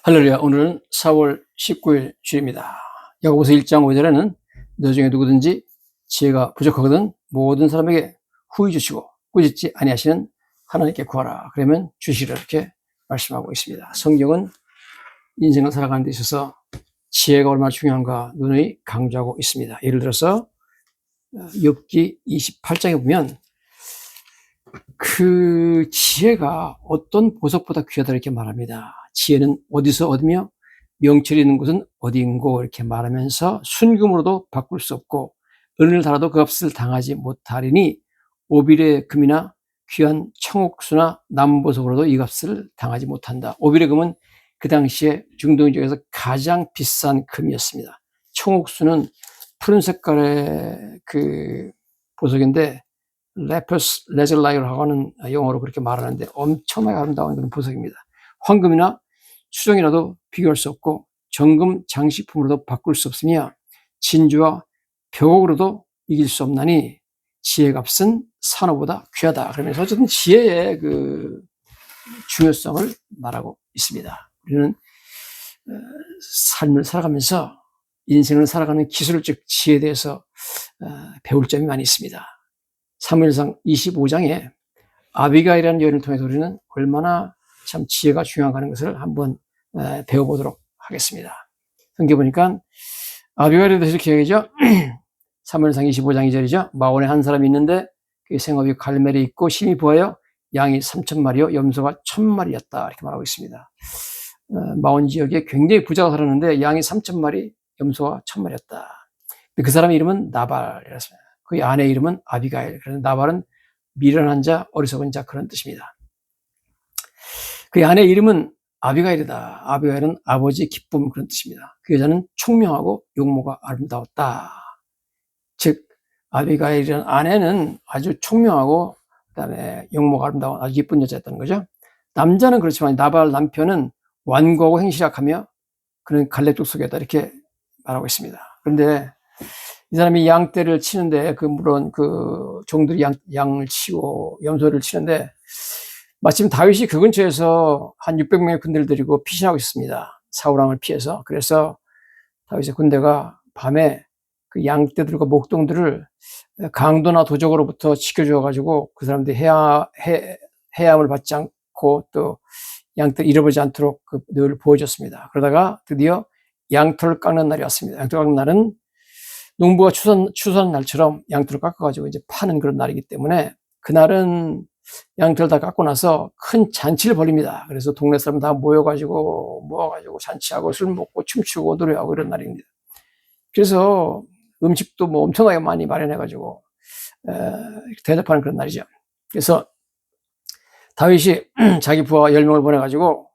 할렐루야. 오늘은 4월 19일 주일입니다. 야고보서 1장 5절에는 너 중에 누구든지 지혜가 부족하거든 모든 사람에게 후히 주시고 꾸짖지 아니하시는 하나님께 구하라. 그러면 주시리라 이렇게 말씀하고 있습니다. 성경은 인생을 살아가는 데 있어서 지혜가 얼마나 중요한가 누누이 강조하고 있습니다. 예를 들어서 욥기 28장에 보면 그 지혜가 어떤 보석보다 귀하다 이렇게 말합니다. 지혜는 어디서 얻으며 명철이 있는 곳은 어디인고 이렇게 말하면서 순금으로도 바꿀 수 없고 은을 달아도 그 값을 당하지 못하리니 오빌의 금이나 귀한 청옥수나 남보석으로도 이 값을 당하지 못한다. 오빌의 금은 그 당시에 중동 지역에서 가장 비싼 금이었습니다. 청옥수는 푸른 색깔의 그 보석인데 레퍼스 레젤라이라고 하는 영어로 그렇게 말하는데 엄청나게 아름다운 그런 보석입니다. 황금이나 수정이라도 비교할 수 없고 정금 장식품으로도 바꿀 수 없으며 진주와 벽옥으로도 이길 수 없나니 지혜 값은 산호보다 귀하다. 그러면서 어쨌든 지혜의 그 중요성을 말하고 있습니다. 우리는 삶을 살아가면서 인생을 살아가는 기술적 지혜에 대해서 배울 점이 많이 있습니다. 사무엘상 25장에 아비가일이라는 여인을 통해서 우리는 얼마나 참 지혜가 중요하다는 것을 한번 배워보도록 하겠습니다. 성경 보니까 아비가일에 대해서 이렇게 얘기하죠. 사무엘상 25장 2절이죠. 마온에 한 사람이 있는데 그의 생업이 갈멜이 있고 심히 부하여 양이 3,000마리요 염소가 1,000마리였다 이렇게 말하고 있습니다. 마온 지역에 굉장히 부자가 살았는데 양이 3,000마리 염소가 1,000마리였다. 그 사람의 이름은 나발이었습니다. 그의 아내 이름은 아비가일. 그래서 나발은 미련한 자, 어리석은 자 그런 뜻입니다. 그의 아내 이름은 아비가일이다. 아비가일은 아버지 기쁨 그런 뜻입니다. 그 여자는 총명하고 용모가 아름다웠다. 즉 아비가일이라는 아내는 아주 총명하고 그다음에 용모가 아름다운 아주 예쁜 여자였다는 거죠. 남자는 그렇지만 나발 남편은 완고하고 행실약하며 그는 갈렙족 속이었다 이렇게 말하고 있습니다. 그런데 이 사람이 양떼를 치는데 물론 그 종들이 양을 치고 염소를 치는데 마침 다윗이 그 근처에서 한 600명의 군대를 데리고 피신하고 있습니다. 사울왕을 피해서. 그래서 다윗의 군대가 밤에 그 양떼들과 목동들을 강도나 도적으로부터 지켜주어가지고 그 사람들이 해함을 받지 않고 또 양떼를 잃어버리지 않도록 늘 보여줬습니다. 그러다가 드디어 양털을 깎는 날이 왔습니다. 양털 깎는 날은 농부가 추수하는 날처럼 양털을 깎아가지고 이제 파는 그런 날이기 때문에 그날은 양털 다 깎고 나서 큰 잔치를 벌립니다. 그래서 동네 사람 다 모아가지고 잔치하고 술 먹고 춤추고 노래하고 이런 날입니다. 그래서 음식도 뭐 엄청나게 많이 마련해가지고 대접하는 그런 날이죠. 그래서 다윗이 자기 부하 10명을 보내가지고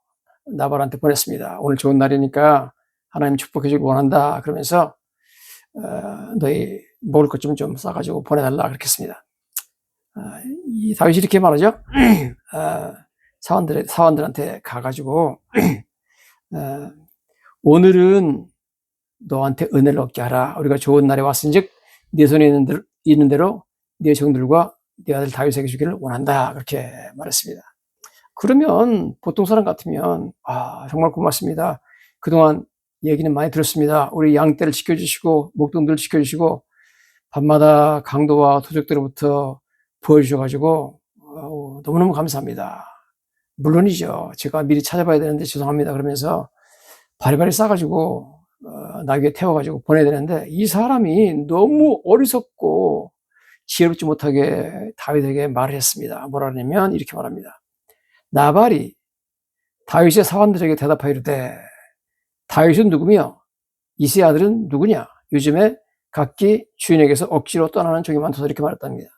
나발한테 보냈습니다. 오늘 좋은 날이니까 하나님 축복해주길 원한다. 그러면서 너희 먹을 것 좀 싸가지고 보내달라 그렇게 했습니다. 이 다윗이 이렇게 말하죠. 사원들한테 가가지고 오늘은 너한테 은혜를 얻게 하라. 우리가 좋은 날에 왔은즉 네 손에 있는 대로 네 종들과 네 아들 다윗에게 주기를 원한다. 그렇게 말했습니다. 그러면 보통 사람 같으면 정말 고맙습니다. 그동안 얘기는 많이 들었습니다. 우리 양떼를 지켜주시고 목동들을 지켜주시고 밤마다 강도와 도적들로부터 보여주셔가지고 너무너무 감사합니다. 물론이죠. 제가 미리 찾아봐야 되는데 죄송합니다. 그러면서 바리바리 싸가지고 나귀에 태워가지고 보내야 되는데 이 사람이 너무 어리석고 지혜롭지 못하게 다윗에게 말을 했습니다. 뭐라 하냐면 이렇게 말합니다. 나발이 다윗의 사원들에게 대답하여 이르되 다윗은 누구며 이새의 아들은 누구냐? 요즘에 각기 주인에게서 억지로 떠나는 종이 많다서 이렇게 말했답니다.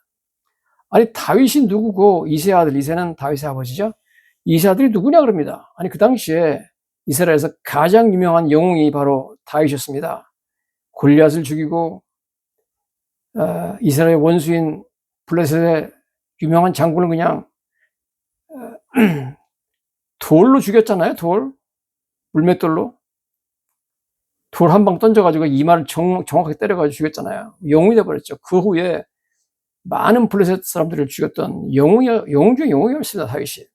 아니 다윗이 누구고 이새의 아들, 이새는 다윗의 아버지죠. 이새의 아들이 누구냐 그럽니다. 아니 그 당시에 이스라엘에서 가장 유명한 영웅이 바로 다윗이었습니다. 골리앗을 죽이고 이스라엘 원수인 블레셋의 유명한 장군을 그냥 돌로 죽였잖아요. 물맷돌로. 돌 한 방 던져가지고 이마를 정확하게 때려가지고 죽였잖아요. 영웅이 돼버렸죠. 그 후에 많은 블레셋 사람들을 죽였던 영웅 중에 영웅이었습니다. 다윗이.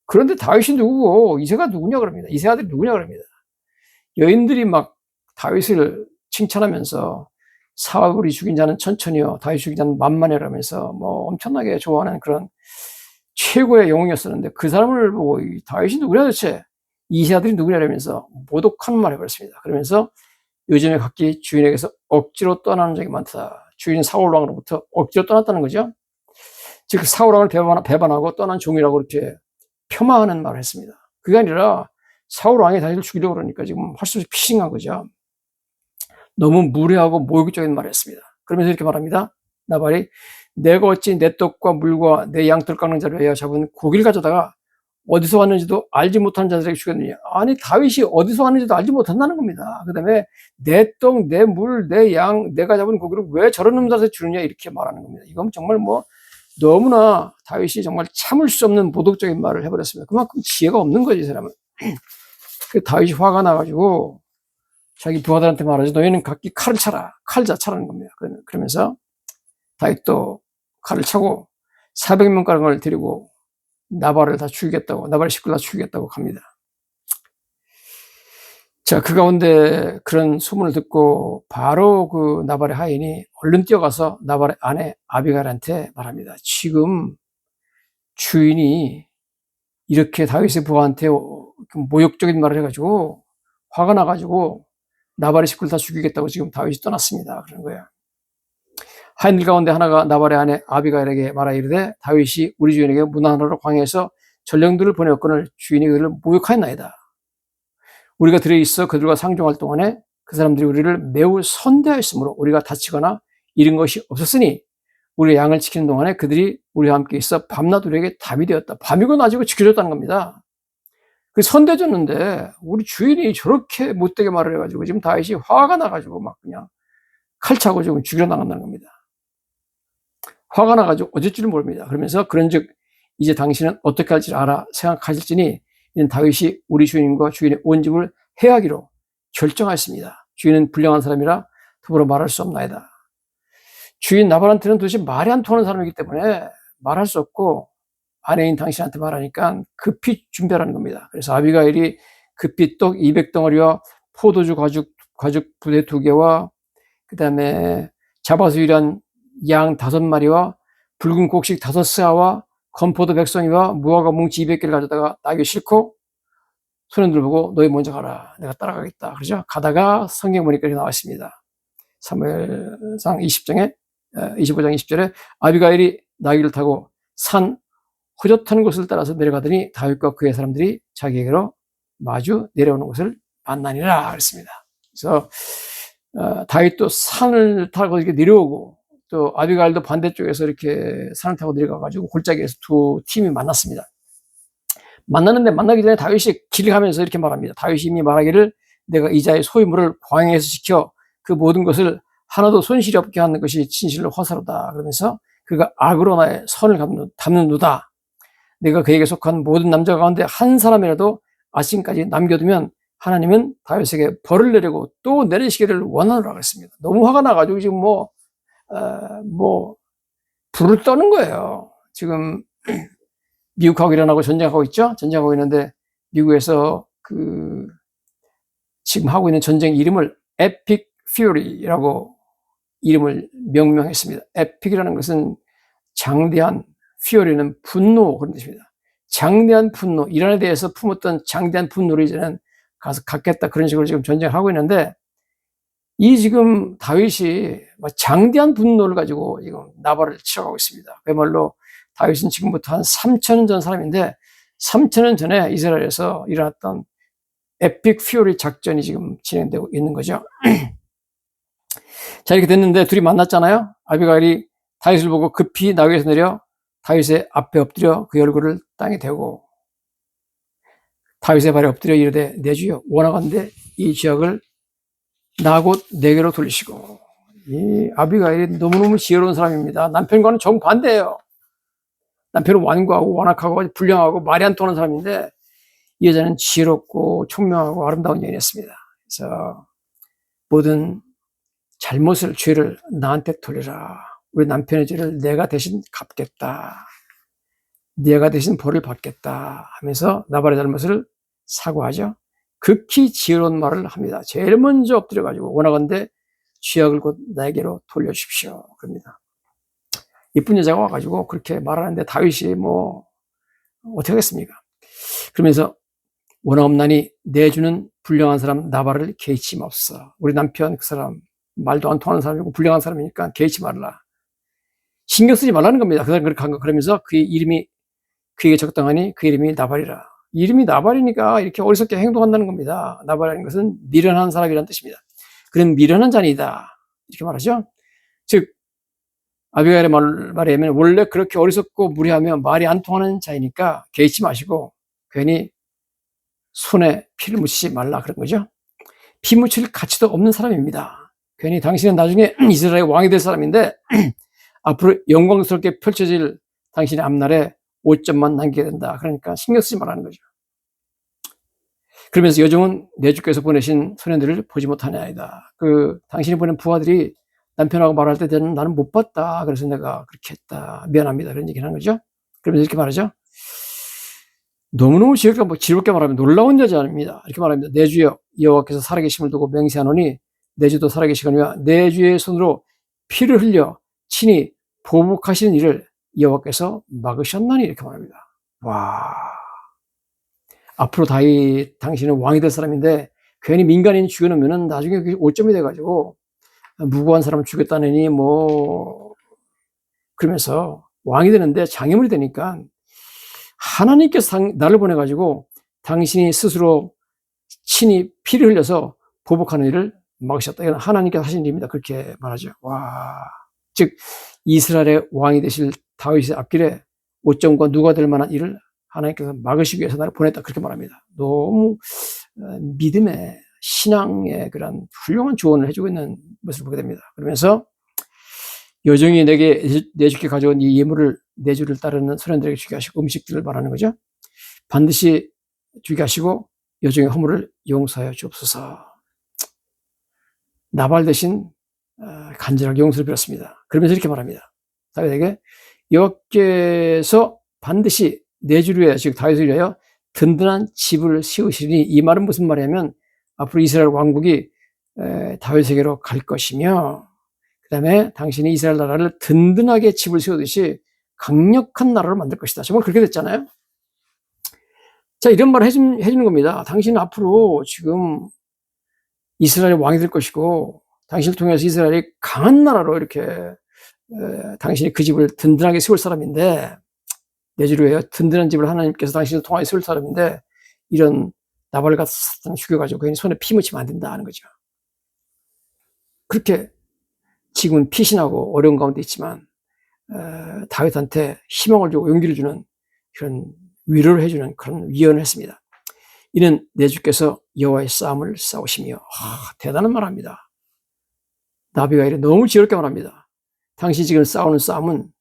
그런데 다윗이 누구고 이새가 누구냐 그럽니다. 이새 아들이 누구냐 그럽니다. 여인들이 막 다윗을 칭찬하면서 사울이 죽인 자는 천천히요, 다윗 죽인 자는 만만해라면서 뭐 엄청나게 좋아하는 그런 최고의 영웅이었었는데 그 사람을 보고 다윗이 누구냐 도대체, 이새 아들이 누구냐 이러면서 모독하는 말을 해버렸습니다. 그러면서 요즘에 각기 주인에게서 억지로 떠나는 적이 많다. 주인 사울왕으로부터 억지로 떠났다는 거죠. 즉 사울왕을 배반하고 떠난 종이라고 이렇게 폄하하는 말을 했습니다. 그게 아니라 사울왕이 다윗을 죽이려고 그러니까 지금 할 수 없이 피싱한 거죠. 너무 무례하고 모욕적인 말을 했습니다. 그러면서 이렇게 말합니다. 나발이 내가 어찌 내 떡과 물과 내 양털 깎는 자를 위하여 잡은 고기를 가져다가 어디서 왔는지도 알지 못하는 자들에게 주겠느냐. 아니 다윗이 어디서 왔는지도 알지 못한다는 겁니다. 그 다음에 내 떡, 내 물, 내 양, 내가 잡은 고기를 왜 저런 놈들한테 주느냐 이렇게 말하는 겁니다. 이건 정말 뭐 너무나 다윗이 정말 참을 수 없는 모독적인 말을 해버렸습니다. 그만큼 지혜가 없는 거지 이 사람은. 그 다윗이 화가 나가지고 자기 부하들한테 말하죠. 너희는 각기 칼을 차라. 칼자 차라는 겁니다. 그러면서 다윗도 칼을 차고 400명가량을 데리고 나발을 다 죽이겠다고, 나발의 식구를 다 죽이겠다고 갑니다. 자, 그 가운데 그런 소문을 듣고 바로 그 나발의 하인이 얼른 뛰어가서 나발의 아내 아비갈한테 말합니다. 지금 주인이 이렇게 다윗의 부하한테 모욕적인 말을 해가지고 화가 나가지고 나발의 식구를 다 죽이겠다고 지금 다윗이 떠났습니다. 그런 거예요. 하인들 가운데 하나가 나발의 아내 아비가일에게 말하 이르되 다윗이 우리 주인에게 문안하러 광야에서 전령들을 보내었거늘 주인이 그들을 모욕하였나이다. 우리가 들에 있어 그들과 상종할 동안에 그 사람들이 우리를 매우 선대하였으므로 우리가 다치거나 잃은 것이 없었으니 우리가 양을 지키는 동안에 그들이 우리와 함께 있어 밤낮 우리에게 답이 되었다. 밤이고 낮이고 지켜줬다는 겁니다. 그 선대줬는데 우리 주인이 저렇게 못되게 말을 해가지고 지금 다윗이 화가 나가지고 막 그냥 칼 차고 지금 죽여 나간다는 겁니다. 화가 나가지고 어쩔 줄은 모릅니다. 그러면서 그런즉 이제 당신은 어떻게 할지 알아 생각하실지니 이는 다윗이 우리 주인과 주인의 온 집을 해하기로 결정하였습니다. 주인은 불량한 사람이라 더불어 말할 수 없나이다. 주인 나발한테는 도대체 말이 안 통하는 사람이기 때문에 말할 수 없고 아내인 당신한테 말하니까 급히 준비하라는 겁니다. 그래서 아비가일이 급히 떡 200덩어리와 포도주 가죽 부대 2개와 그 다음에 잡아서 일한 양 5마리와 붉은 곡식 5스아와 건포도 100송이와 무화과 뭉치 200개를 가져다가 나귀에 싣고 손님들 보고 너희 먼저 가라. 내가 따라가겠다. 그러죠. 가다가 성경 보니까 나와 있습니다. 사무엘상 25장 20절에 아비가일이 나귀를 타고 산 호젓한 곳을 따라서 내려가더니 다윗과 그의 사람들이 자기에게로 마주 내려오는 곳을 만나니라 그랬습니다. 그래서 다윗도 산을 타고 이렇게 내려오고 또 아비가일도 반대쪽에서 이렇게 산을 타고 내려가가지고 골짜기에서 두 팀이 만났습니다. 만나는데 만나기 전에 다윗이 길을 가면서 이렇게 말합니다. 다윗이 이미 말하기를 내가 이자의 소유물을 광야에서 지켜 그 모든 것을 하나도 손실이 없게 하는 것이 진실로 허사로다. 그러면서 그가 악으로 나의 선을 담는도다. 내가 그에게 속한 모든 남자 가운데 한 사람이라도 아침까지 남겨두면 하나님은 다윗에게 벌을 내리고 또 내리시기를 원하노라 그랬습니다. 너무 화가 나가지고 지금 불을 떠는 거예요. 지금 미국하고 이란하고 전쟁하고 있죠? 전쟁하고 있는데 미국에서 지금 하고 있는 전쟁 이름을 에픽 퓨리라고 이름을 명명했습니다. 에픽이라는 것은 장대한, 퓨리는 분노 그런 뜻입니다. 장대한 분노, 이란에 대해서 품었던 장대한 분노를 이제는 가서 갖겠다 그런 식으로 지금 전쟁을 하고 있는데 이 지금 다윗이 장대한 분노를 가지고 지금 나발을 치러가고 있습니다. 그야말로 다윗은 지금부터 한 3,000년 전 사람인데 3,000년 전에 이스라엘에서 일어났던 에픽 퓨리 작전이 지금 진행되고 있는 거죠. 자, 이렇게 됐는데 둘이 만났잖아요. 아비가일이 다윗을 보고 급히 나귀에서 내려 다윗의 앞에 엎드려 그 얼굴을 땅에 대고 다윗의 발에 엎드려 이르되 내 주여 원하건대 이 지역을 나 곧 내게로 돌리시고. 이 아비가일이 너무너무 지혜로운 사람입니다. 남편과는 정반대예요. 남편은 완고하고 완악하고 불량하고 말이 안 통하는 사람인데 이 여자는 지혜롭고 총명하고 아름다운 여인이었습니다. 그래서 모든 잘못을, 죄를 나한테 돌려라. 우리 남편의 죄를 내가 대신 갚겠다. 내가 대신 벌을 받겠다 하면서 나발의 잘못을 사과하죠. 극히 지혜로운 말을 합니다. 제일 먼저 엎드려가지고 원하건대 죄악을 곧 나에게로 돌려주십시오. 그럽니다. 이쁜 여자가 와가지고 그렇게 말하는데 다윗이 뭐 어떻게 하겠습니까? 그러면서 원하옵나니 내주는 불량한 사람 나발을 개의치 맙소서. 우리 남편 그 사람 말도 안 통하는 사람이고 불량한 사람이니까 개의치 말라. 신경 쓰지 말라는 겁니다. 그 사람 그렇게 한 거. 그러면서 그의 이름이 그에게 적당하니 그 이름이 나발이라. 이름이 나발이니까 이렇게 어리석게 행동한다는 겁니다. 나발이라는 것은 미련한 사람이라는 뜻입니다. 그는 미련한 자니다. 이렇게 말하죠. 즉 아비가일의 말에 의하면 원래 그렇게 어리석고 무례하며 말이 안 통하는 자이니까 개의치 마시고 괜히 손에 피를 묻히지 말라 그런 거죠. 피 묻힐 가치도 없는 사람입니다. 괜히 당신은 나중에 이스라엘의 왕이 될 사람인데 앞으로 영광스럽게 펼쳐질 당신의 앞날에 5점만 남기게 된다. 그러니까 신경 쓰지 말라는 거죠. 그러면서 여종은 내 주께서 보내신 소년들을 보지 못하냐이다. 당신이 보낸 부하들이 남편하고 말할 때 나는 못 봤다. 그래서 내가 그렇게 했다. 미안합니다. 그런 얘기를 하는 거죠. 그러면서 이렇게 말하죠. 너무너무 지혜롭게 말하면 놀라운 여자입니다. 이렇게 말합니다. 내 주여 여호와께서 살아계심을 두고 맹세하노니 내 주도 살아계시거니와 내 주의 손으로 피를 흘려 친히 보복하시는 일을 여호와께서 막으셨나니 이렇게 말합니다. 와, 앞으로 다윗 당신은 왕이 될 사람인데 괜히 민간인 죽여놓으면 나중에 그게 오점이 돼가지고 무고한 사람을 죽였다느니 뭐 그러면서 왕이 되는데 장애물이 되니까 하나님께서 나를 보내가지고 당신이 스스로 친히 피를 흘려서 보복하는 일을 막으셨다. 이건 하나님께서 하신 일입니다. 그렇게 말하죠. 와, 즉 이스라엘의 왕이 되실 다윗의 앞길에 오점과 누가 될 만한 일을 하나님께서 막으시기 위해서 나를 보냈다. 그렇게 말합니다. 너무 믿음의 신앙의 그런 훌륭한 조언을 해주고 있는 모습을 보게 됩니다. 그러면서 여종이 내게 내주께 가져온 이 예물을 내 주를 따르는 소년들에게 주게 하시고 음식들을 말하는 거죠. 반드시 주게 하시고 여종의 허물을 용서하여 주옵소서. 나발 대신 간절하게 용서를 빌었습니다. 그러면서 이렇게 말합니다. 다윗에게 여호와께서 반드시 내 주를 위하여 즉 다윗을 위하여 든든한 집을 세우시니 이 말은 무슨 말이냐면 앞으로 이스라엘 왕국이 다윗에게로 갈 것이며 그 다음에 당신이 이스라엘 나라를 든든하게 집을 세우듯이 강력한 나라로 만들 것이다. 정말 그렇게 됐잖아요. 자, 이런 말을 해주는 겁니다. 당신은 앞으로 지금 이스라엘의 왕이 될 것이고 당신을 통해서 이스라엘이 강한 나라로 이렇게 당신이 그 집을 든든하게 세울 사람인데 내 주를 위하여 든든한 집을 하나님께서 당신을 통하여 세울 사람인데 이런 나발 같은 사탄을 죽여가지고 괜히 손에 피 묻히면 안 된다 하는 거죠. 그렇게 지금은 피신하고 어려운 가운데 있지만 다윗한테 희망을 주고 용기를 주는 그런 위로를 해주는 그런 위언을 했습니다. 이는 내 주께서 여호와의 싸움을 싸우시며 대단한 말합니다. 아비가일이 너무 지혜롭게 말합니다. 당신이 지금 싸우는 싸움은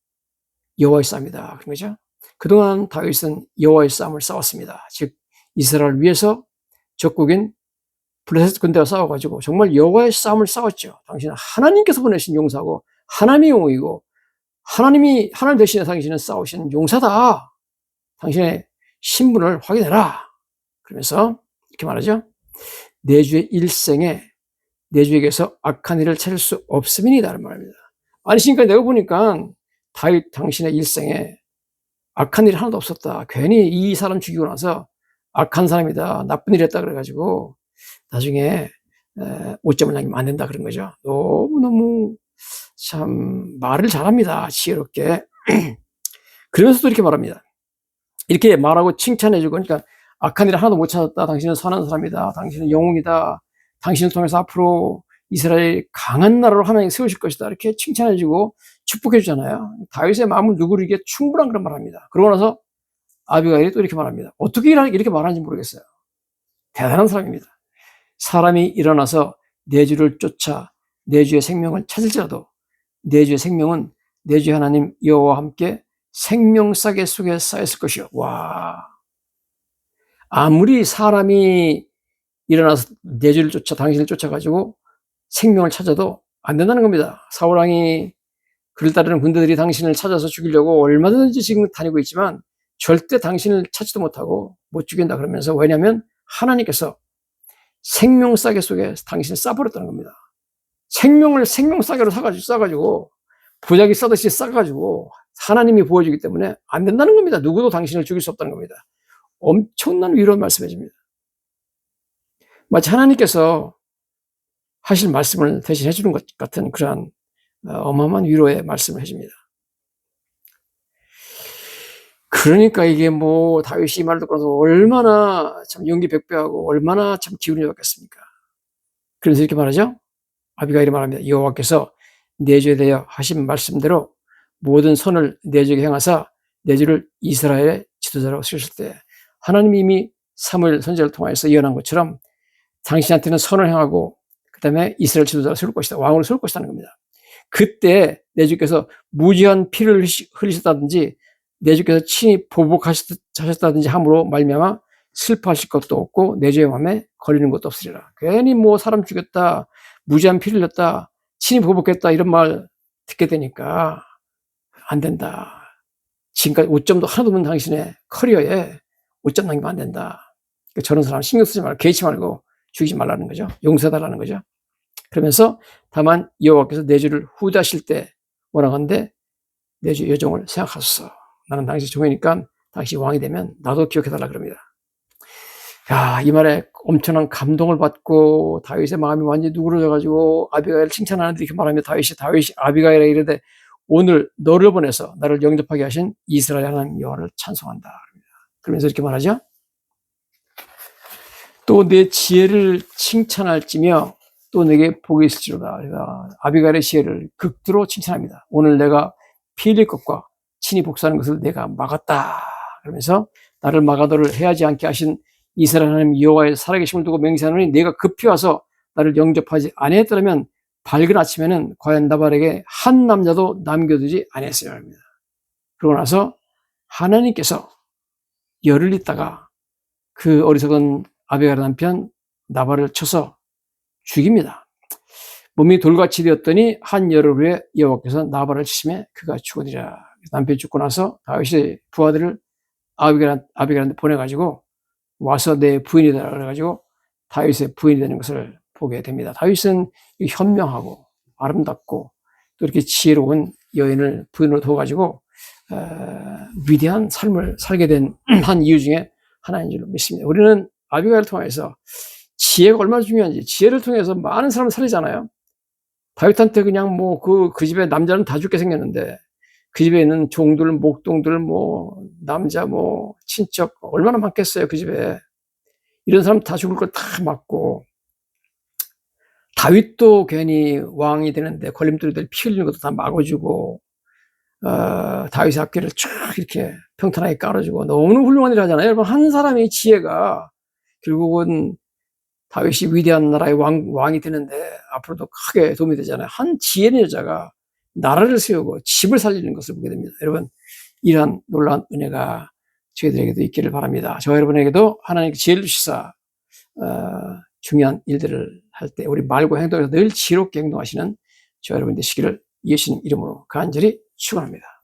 여호와의 싸움이다. 그런 거죠. 그동안 다윗은 여호와의 싸움을 싸웠습니다. 즉 이스라엘을 위해서 적국인 블레셋 군대와 싸워가지고 정말 여호와의 싸움을 싸웠죠. 당신은 하나님께서 보내신 용사고 하나님의 영웅이고 하나님 대신에 당신은 싸우시는 용사다. 당신의 신분을 확인해라. 그러면서 이렇게 말하죠. 내 주의 일생에 내 주에게서 악한 일을 찾을 수 없음이니다라는 말입니다. 아니 그러니까 내가 보니까 다윗 당신의 일생에 악한 일이 하나도 없었다. 괜히 이 사람 죽이고 나서 악한 사람이다. 나쁜 일 했다 그래가지고 나중에 5점을 남기면 안 된다 그런 거죠. 너무너무 참 말을 잘합니다. 지혜롭게. 그러면서도 이렇게 말합니다. 이렇게 말하고 칭찬해주고 그러니까 악한 일 하나도 못 찾았다. 당신은 선한 사람이다. 당신은 영웅이다. 당신을 통해서 앞으로 이스라엘 강한 나라로 하나님 세우실 것이다. 이렇게 칭찬해주고 축복해주잖아요. 다윗의 마음을 누구리기에 충분한 그런 말합니다. 그러고 나서 아비가일이 또 이렇게 말합니다. 어떻게 이렇게 말하는지 모르겠어요. 대단한 사람입니다. 사람이 일어나서 내 주를 쫓아 내 주의 생명을 찾을지라도 내 주의 생명은 내 주의 하나님 여호와와 함께 생명싸개 속에 쌓였을 것이요. 와, 아무리 사람이 일어나서 내 주를 쫓아 당신을 쫓아가지고 생명을 찾아도 안 된다는 겁니다. 사울왕이 그를 따르는 군대들이 당신을 찾아서 죽이려고 얼마든지 지금 다니고 있지만 절대 당신을 찾지도 못하고 못 죽인다 그러면서, 왜냐하면 하나님께서 생명싸개 속에 당신을 싸버렸다는 겁니다. 생명을 생명싸개로 싸가지고 부작이 싸듯이 싸가지고 하나님이 보여주기 때문에 안 된다는 겁니다. 누구도 당신을 죽일 수 없다는 겁니다. 엄청난 위로 말씀해 줍니다. 마치 하나님께서 하실 말씀을 대신 해주는 것 같은 그러한 어마어마한 위로의 말씀을 해줍니다. 그러니까 이게 뭐 다윗이 이 말을 듣고서 얼마나 참 용기 백배하고 얼마나 참 기운이 좋았겠습니까? 그래서 이렇게 말하죠. 아비가일이 말합니다. 여호와께서 내 주에 대하여 하신 말씀대로 모든 선을 내 주에게 행하사 내 주를 이스라엘의 지도자로 세우실 때, 하나님이 이미 사무엘 선지자를 통하여서 예언한 것처럼 당신한테는 선을 행하고 그 다음에 이스라엘 지도자로 세울 것이다, 왕으로 세울 것이라는 겁니다. 그때 내 주께서 무지한 피를 흘리셨다든지 내 주께서 친히 보복하셨다든지 함으로 말미암아 슬퍼하실 것도 없고 내 주의 마음에 걸리는 것도 없으리라. 괜히 뭐 사람 죽였다, 무지한 피를 흘렸다, 친히 보복했다 이런 말 듣게 되니까 안 된다. 지금까지 오점도 하나도 없는 당신의 커리어에 오점 남기면 안 된다. 저런 사람 신경 쓰지 말고 개의치 말고 죽이지 말라는 거죠. 용서해달라는 거죠. 그러면서 다만 여호와께서 내 주를 후대하실 때 원하건대 내 주 여종을 생각하소서. 나는 당신 종이니까 당신이 왕이 되면 나도 기억해달라 그럽니다. 야, 이 말에 엄청난 감동을 받고 다윗의 마음이 완전히 누그러져가지고 아비가일을 칭찬하는데 이렇게 말하며 다윗이 아비가일에 이르되 오늘 너를 보내서 나를 영접하게 하신 이스라엘 하나님 여호와를 찬송한다. 그러면서 이렇게 말하죠. 또 내 지혜를 칭찬할지며 또 내게 복이 있을지로다. 그래서 아비가일의 지혜를 극도로 칭찬합니다. 오늘 내가 피 흘릴 것과 친히 복수하는 것을 내가 막았다. 그러면서 나를 막아도를 해하지 않게 하신 이스라엘 하나님 여호와의 살아계심을 두고 맹세하노니 내가 급히 와서 나를 영접하지 아니했더라면 밝은 아침에는 과연 나발에게 한 남자도 남겨두지 아니했어야 합니다. 그러고 나서 하나님께서 열을 잇다가 그 어리석은 아비가일 남편 나발을 쳐서 죽입니다. 몸이 돌같이 되었더니 한 열흘 후에 여호와께서 나발을 치심에 그가 죽으니라. 남편이 죽고 나서 다윗이 부하들을 아비가일한테 보내가지고 와서 내 부인이다 그래가지고 다윗의 부인이 되는 것을 보게 됩니다. 다윗은 현명하고 아름답고 또 이렇게 지혜로운 여인을 부인으로 둬가지고 위대한 삶을 살게 된 한 이유 중에 하나인 줄 믿습니다. 우리는 아비가일을 통해서 지혜가 얼마나 중요한지, 지혜를 통해서 많은 사람을 살리잖아요. 다윗한테 그냥 뭐 그 집에 남자는 다 죽게 생겼는데 그 집에 있는 종들, 목동들, 뭐 남자, 뭐 친척 얼마나 많겠어요. 그 집에 이런 사람 다 죽을 걸 다 막고, 다윗도 괜히 왕이 되는데 걸림돌이들 피 흘리는 것도 다 막아주고, 다윗의 앞길을 쫙 이렇게 평탄하게 깔아주고 너무 훌륭한 일을 하잖아요. 여러분, 한 사람의 지혜가 결국은 다윗이 위대한 나라의 왕이 되는데 앞으로도 크게 도움이 되잖아요. 한 지혜의 여자가 나라를 세우고 집을 살리는 것을 보게 됩니다. 여러분, 이러한 놀라운 은혜가 저희들에게도 있기를 바랍니다. 저 여러분에게도 하나님께 지혜를 주시사 중요한 일들을 할 때 우리 말과 행동에서 늘 지혜롭게 행동하시는 저 여러분 되시기를 예수님 이름으로 간절히 축원합니다.